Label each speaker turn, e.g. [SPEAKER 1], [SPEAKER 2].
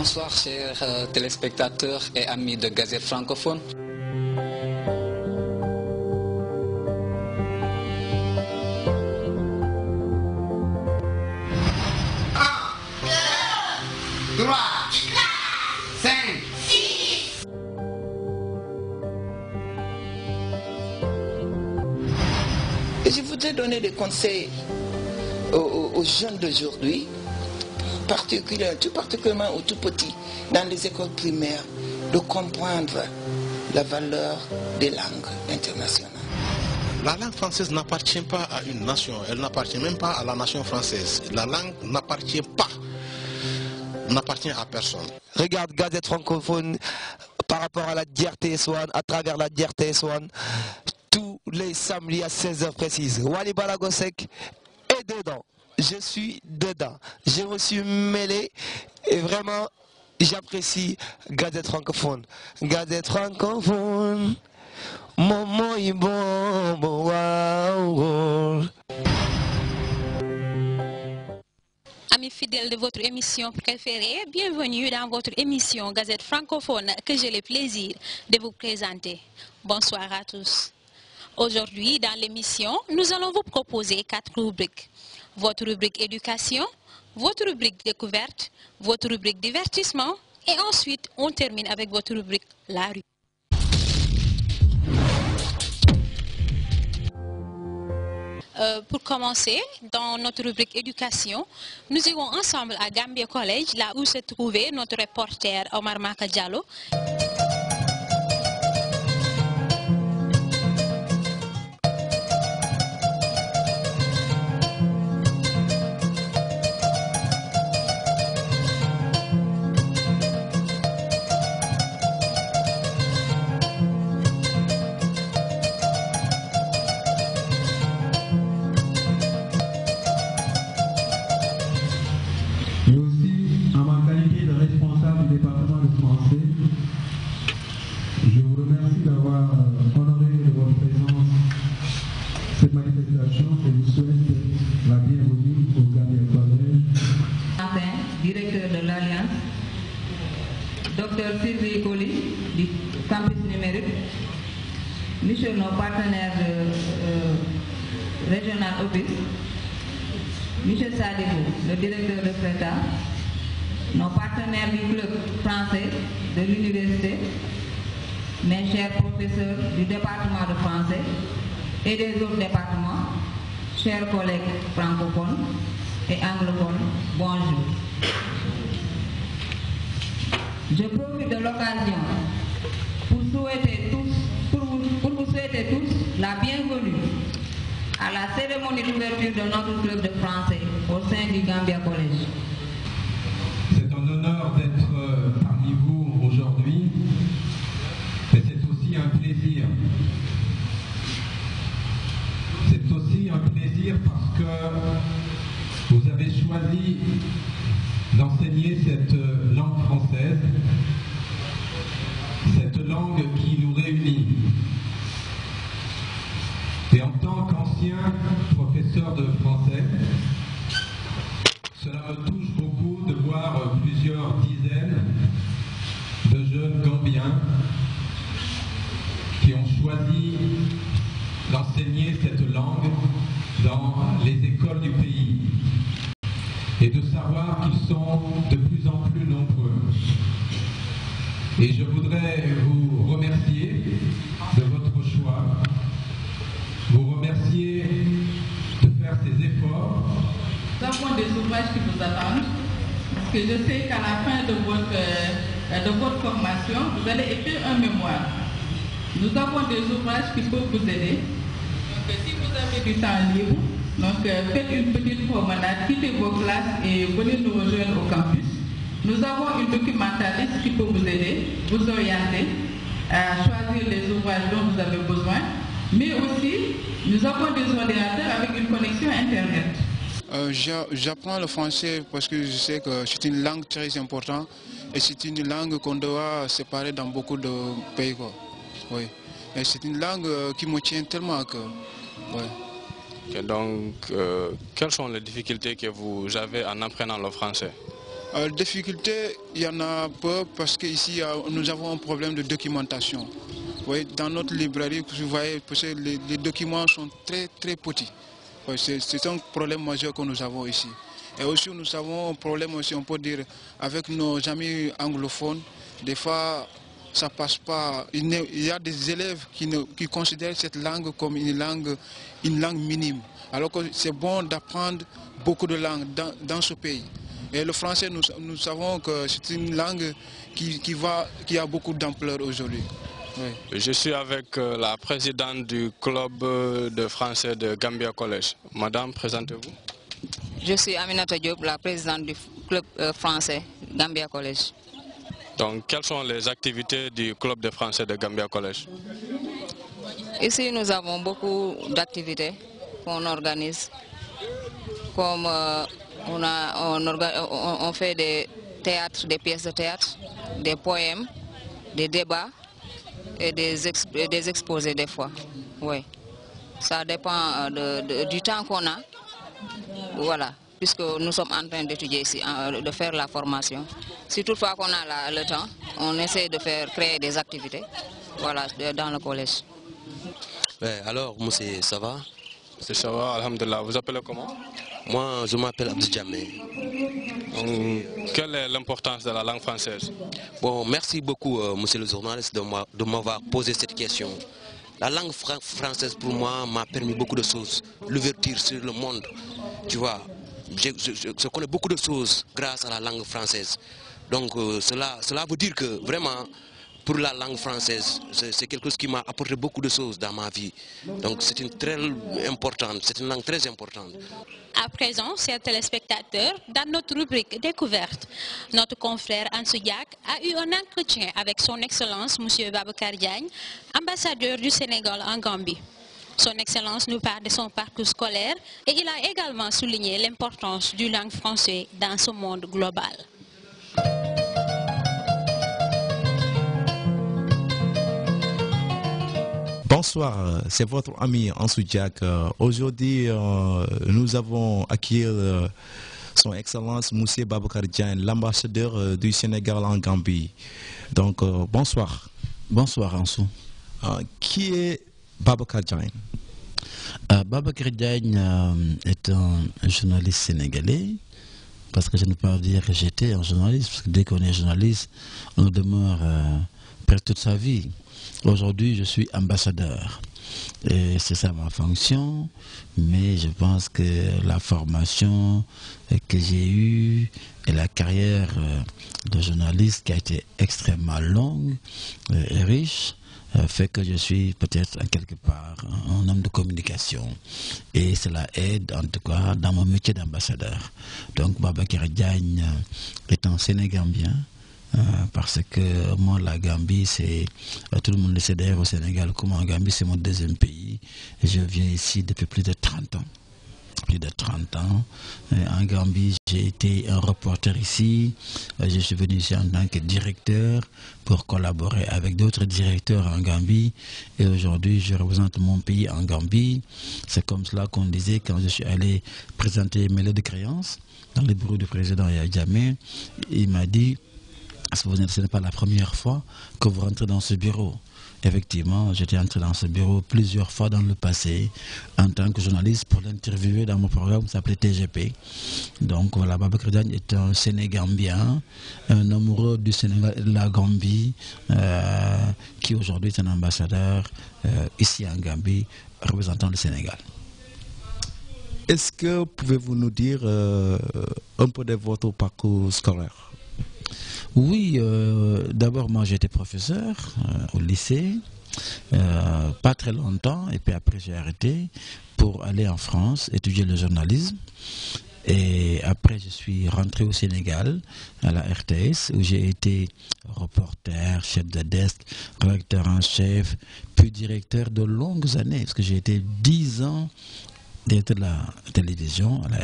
[SPEAKER 1] Bonsoir chers téléspectateurs et amis de Gazette francophone.
[SPEAKER 2] Et je voudrais donner des conseils aux jeunes d'aujourd'hui, tout particulièrement aux tout petits, dans les écoles primaires, de comprendre la valeur des langues internationales.
[SPEAKER 3] La langue française n'appartient pas à une nation, elle n'appartient même pas à la nation française. La langue n'appartient à personne.
[SPEAKER 4] Regarde Gazette francophone par rapport à la DRTS1, à travers la DRTS1, tous les samedis à 16h précises. Wally Balagosek est dedans. Je suis dedans. Je me suis mêlé et vraiment j'apprécie Gazette francophone. Gazette francophone, Momo Ibon, wow.
[SPEAKER 5] Amis fidèles de votre émission préférée, bienvenue dans votre émission Gazette francophone que j'ai le plaisir de vous présenter. Bonsoir à tous. Aujourd'hui, dans l'émission, nous allons vous proposer 4 rubriques. Votre rubrique éducation, votre rubrique découverte, votre rubrique divertissement et ensuite on termine avec votre rubrique la rue. Pour commencer, dans notre rubrique éducation, nous irons ensemble à Gambia College, là où se trouvait notre reporter Omar Maka Diallo.
[SPEAKER 6] Mais aussi, en ma qualité de responsable du département de français, je vous remercie d'avoir honoré de votre présence cette manifestation et vous souhaite la bienvenue au Gambia College.
[SPEAKER 7] Directeur de l'Alliance, Dr Sylvie Colli du campus numérique, monsieur nos partenaires régional office, monsieur Sadibou, le directeur de FRETA, nos partenaires du club français de l'université, mes chers professeurs du département de français et des autres départements, chers collègues francophones et anglophones, bonjour. Je profite de l'occasion pour vous souhaiter tous la bienvenue à la cérémonie d'ouverture de notre club de français au sein du Gambia College.
[SPEAKER 6] C'est un honneur d'être parmi vous aujourd'hui, mais c'est aussi un plaisir. C'est aussi un plaisir parce que vous avez choisi d'enseigner cette langue française, cette langue qui nous réunit. Et en tant qu'ancien professeur de français, cela me touche beaucoup de voir plusieurs dizaines de jeunes Gambiens qui ont choisi d'enseigner cette langue dans les écoles du pays et de savoir qu'ils sont de plus en plus nombreux. Et je voudrais vous remercier de votre choix, vous remercier de faire ces efforts.
[SPEAKER 7] Nous avons des ouvrages qui vous attendent, parce que je sais qu'à la fin de votre formation, vous allez écrire un mémoire. Nous avons des ouvrages qui peuvent vous aider. Donc si vous avez du temps libre, faites une petite promenade, quittez vos classes et venez nous rejoindre au campus. Nous avons une documentaliste qui peut vous aider, vous orienter à choisir les ouvrages dont vous avez besoin. Mais aussi, nous avons des ordinateurs avec une connexion Internet.
[SPEAKER 8] J'apprends le français parce que je sais que c'est une langue très importante et c'est une langue qu'on doit séparer dans beaucoup de pays. Oui. Et c'est une langue qui me tient tellement à cœur. Oui.
[SPEAKER 9] Okay, donc, quelles sont les difficultés que vous avez en apprenant le français?
[SPEAKER 8] Difficulté, il y en a peu parce qu'ici nous avons un problème de documentation. Oui, dans notre librairie, vous voyez, les documents sont très petits. Oui, c'est un problème majeur que nous avons ici. Et aussi nous avons un problème aussi, on peut dire, avec nos amis anglophones. Des fois, ça passe pas. Il y a des élèves qui considèrent cette langue comme une langue minime. Alors que c'est bon d'apprendre beaucoup de langues dans ce pays. Et le français, nous savons que c'est une langue qui a beaucoup d'ampleur aujourd'hui. Oui.
[SPEAKER 9] Je suis avec la présidente du club de français de Gambia College. Madame, présentez-vous.
[SPEAKER 10] Je suis Aminata Diop, la présidente du club français Gambia College.
[SPEAKER 9] Donc, quelles sont les activités du club de français de Gambia College?
[SPEAKER 10] Ici, nous avons beaucoup d'activités qu'on organise. Comme on fait des théâtres, des pièces de théâtre, des poèmes, des débats et des exposés des fois. Oui. Ça dépend du temps qu'on a. Voilà. Puisque nous sommes en train d'étudier ici, de faire la formation. Si toutefois qu'on a le temps, on essaie de créer des activités, voilà, dans le collège.
[SPEAKER 11] Ouais, alors, monsieur, ça va?
[SPEAKER 9] Ça va, alhamdulillah. Vous appelez comment?
[SPEAKER 11] Moi, je m'appelle Abdou Djamé.
[SPEAKER 9] Quelle est l'importance de la langue française?
[SPEAKER 11] Bon, merci beaucoup, monsieur le journaliste, de m'avoir posé cette question. La langue française, pour moi, m'a permis beaucoup de choses. L'ouverture sur le monde, tu vois. Je connais beaucoup de choses grâce à la langue française. Donc cela veut dire que vraiment, pour la langue française, c'est quelque chose qui m'a apporté beaucoup de choses dans ma vie. Donc c'est une langue très importante.
[SPEAKER 5] À présent, chers téléspectateurs, dans notre rubrique Découverte, notre confrère Ansou Diak a eu un entretien avec son Excellence, M. Babacar Diagne, ambassadeur du Sénégal en Gambie. Son Excellence nous parle de son parcours scolaire et il a également souligné l'importance du langue française dans ce monde global.
[SPEAKER 12] Bonsoir, c'est votre ami Ansou Diak. Aujourd'hui, nous avons acquis son Excellence M. Babacar Diagne, l'ambassadeur du Sénégal en Gambie. Donc, bonsoir.
[SPEAKER 13] Bonsoir Ansou.
[SPEAKER 12] Qui est Babacar Diagne?
[SPEAKER 13] Babacar Diagne est un journaliste sénégalais, parce que je ne peux pas dire que j'étais un journaliste, parce que dès qu'on est journaliste, on demeure presque toute sa vie. Aujourd'hui, je suis ambassadeur. Et c'est ça ma fonction, mais je pense que la formation que j'ai eue et la carrière de journaliste qui a été extrêmement longue et riche, fait que je suis peut-être quelque part un homme de communication. Et cela aide en tout cas dans mon métier d'ambassadeur. Donc Babacar Diagne est un Sénégambien, parce que moi la Gambie, c'est tout le monde le sait d'ailleurs au Sénégal, comme en Gambie c'est mon deuxième pays. Et je viens ici depuis plus de 30 ans. Plus de 30 ans. En Gambie, j'ai été un reporter ici. Je suis venu ici en tant que directeur pour collaborer avec d'autres directeurs en Gambie. Et aujourd'hui, je représente mon pays en Gambie. C'est comme cela qu'on disait quand je suis allé présenter mes lettres de créance dans le bureau du président Yaya Jammeh. Il m'a dit, ce n'est pas la première fois que vous rentrez dans ce bureau. Effectivement, j'étais entré dans ce bureau plusieurs fois dans le passé en tant que journaliste pour l'interviewer dans mon programme qui s'appelait TGP. Donc voilà, Babacar Diagne est un Sénégambien, un amoureux du Sénégal et de la Gambie, qui aujourd'hui est un ambassadeur ici en Gambie, représentant le Sénégal.
[SPEAKER 12] Est-ce que pouvez-vous nous dire un peu de votre parcours scolaire?
[SPEAKER 13] Oui, d'abord moi j'étais professeur au lycée, pas très longtemps, et puis après j'ai arrêté pour aller en France étudier le journalisme. Et après je suis rentré au Sénégal à la RTS où j'ai été reporter, chef de desk, rédacteur en chef, puis directeur de longues années, parce que j'ai été 10 ans directeur de la télévision à la